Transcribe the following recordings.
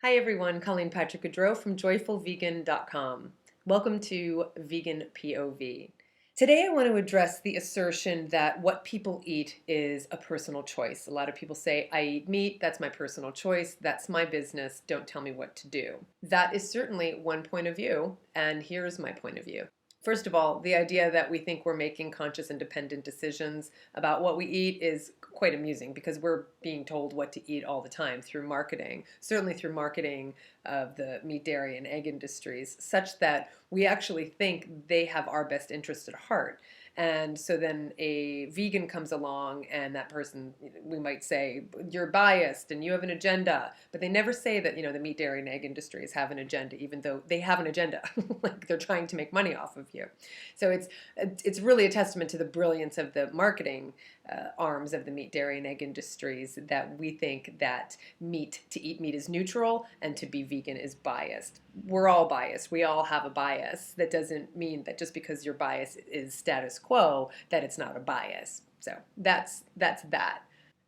Hi everyone, Colleen Patrick-Goudreau from joyfulvegan.com. Welcome to Vegan POV. Today I want to address the assertion that what people eat is a personal choice. A lot of people say, I eat meat, that's my personal choice, that's my business, don't tell me what to do. That is certainly one point of view, and here's my point of view. First of all, the idea that we think we're making conscious, independent decisions about what we eat is quite amusing because we're being told what to eat all the time through marketing, certainly through marketing of the meat, dairy, and egg industries, such that we actually think they have our best interest at heart. And so then a vegan comes along and that person, we might say, you're biased and you have an agenda. But they never say that, the meat, dairy, and egg industries have an agenda, even though they have an agenda. Like they're trying to make money off of you. So it's really a testament to the brilliance of the marketing arms of the meat, dairy, and egg industries that we think that to eat meat is neutral and to be vegan is biased. We're all biased. We all have a bias. That doesn't mean that just because your bias is status quo, that it's not a bias. So that's that.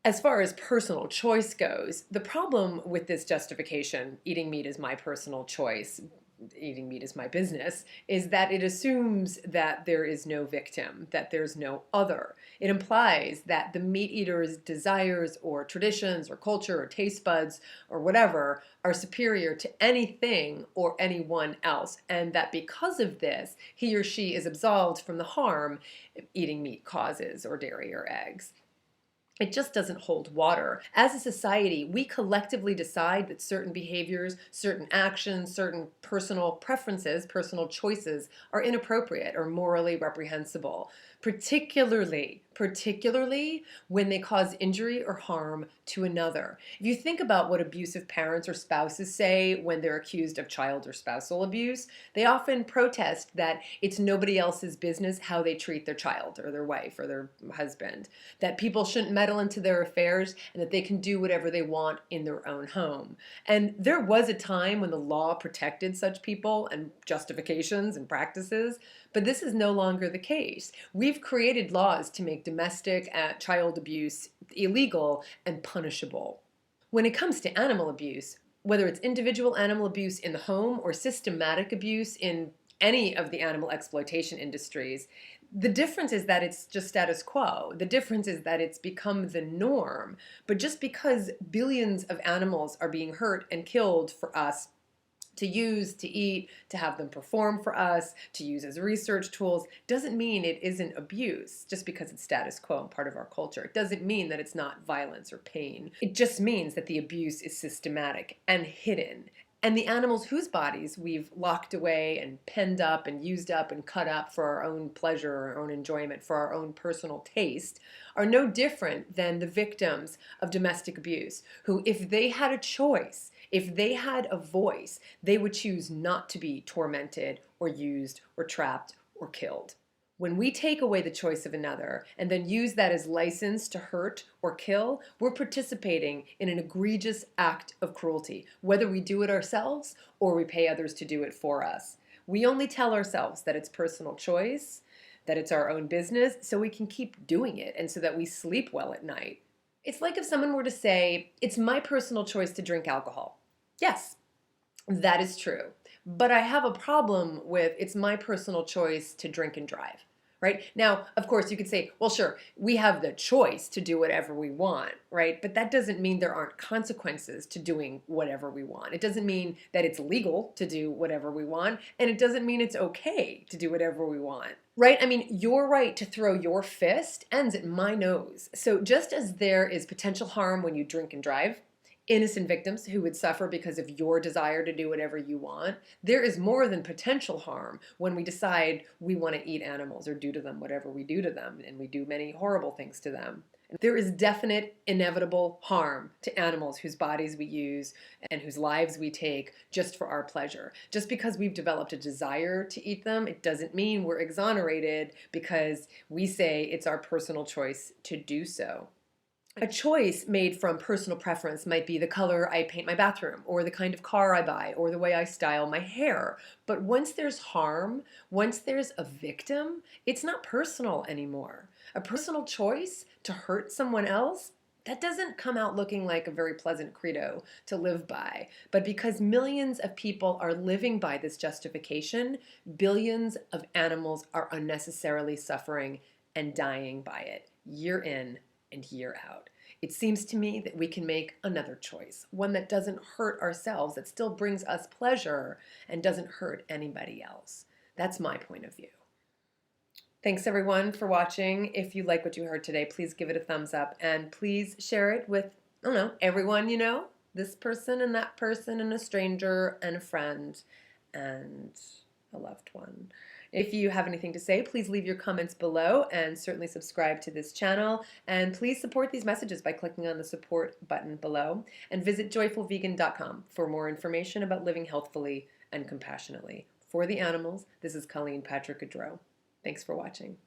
As far as personal choice goes, the problem with this justification, eating meat is my personal choice, eating meat is my business, is that it assumes that there is no victim, that there's no other. It implies that the meat eater's desires or traditions or culture or taste buds or whatever are superior to anything or anyone else, and that because of this, he or she is absolved from the harm eating meat causes or dairy or eggs. It just doesn't hold water. As a society, we collectively decide that certain behaviors, certain actions, certain personal preferences, personal choices are inappropriate or morally reprehensible, particularly when they cause injury or harm to another. If you think about what abusive parents or spouses say when they're accused of child or spousal abuse, they often protest that it's nobody else's business how they treat their child or their wife or their husband, that people shouldn't meddle into their affairs and that they can do whatever they want in their own home. And there was a time when the law protected such people and justifications and practices, but this is no longer the case. We've created laws to make domestic child abuse illegal and punishable. When it comes to animal abuse, whether it's individual animal abuse in the home or systematic abuse in any of the animal exploitation industries, the difference is that it's just status quo. The difference is that it's become the norm. But just because billions of animals are being hurt and killed for us to use, to eat, to have them perform for us, to use as research tools, doesn't mean it isn't abuse just because it's status quo and part of our culture. It doesn't mean that it's not violence or pain. It just means that the abuse is systematic and hidden. And the animals whose bodies we've locked away and penned up and used up and cut up for our own pleasure, our own enjoyment, for our own personal taste, are no different than the victims of domestic abuse, who, if they had a choice, if they had a voice, they would choose not to be tormented or used or trapped or killed. When we take away the choice of another and then use that as license to hurt or kill, we're participating in an egregious act of cruelty, whether we do it ourselves or we pay others to do it for us. We only tell ourselves that it's personal choice, that it's our own business, so we can keep doing it and so that we sleep well at night. It's like if someone were to say, it's my personal choice to drink alcohol. Yes, that is true. But I have a problem with it's my personal choice to drink and drive. Right? Now, of course, you could say, well, sure, we have the choice to do whatever we want, right? But that doesn't mean there aren't consequences to doing whatever we want. It doesn't mean that it's legal to do whatever we want, and it doesn't mean it's okay to do whatever we want. Right? I mean, your right to throw your fist ends at my nose. So just as there is potential harm when you drink and drive, innocent victims who would suffer because of your desire to do whatever you want, there is more than potential harm when we decide we want to eat animals or do to them whatever we do to them, and we do many horrible things to them. There is definite, inevitable harm to animals whose bodies we use and whose lives we take just for our pleasure. Just because we've developed a desire to eat them, it doesn't mean we're exonerated because we say it's our personal choice to do so. A choice made from personal preference might be the color I paint my bathroom, or the kind of car I buy, or the way I style my hair. But once there's harm, once there's a victim, it's not personal anymore. A personal choice to hurt someone else, that doesn't come out looking like a very pleasant credo to live by. But because millions of people are living by this justification, billions of animals are unnecessarily suffering and dying by it, year in and year out. It seems to me that we can make another choice, one that doesn't hurt ourselves, that still brings us pleasure and doesn't hurt anybody else. That's my point of view. Thanks everyone for watching. If you like what you heard today, please give it a thumbs up and please share it with, I don't know, everyone you know, this person and that person and a stranger and a friend and a loved one. If you have anything to say, please leave your comments below and certainly subscribe to this channel. And please support these messages by clicking on the support button below and visit joyfulvegan.com for more information about living healthfully and compassionately. For the animals, this is Colleen Patrick-Goudreau. Thanks for watching.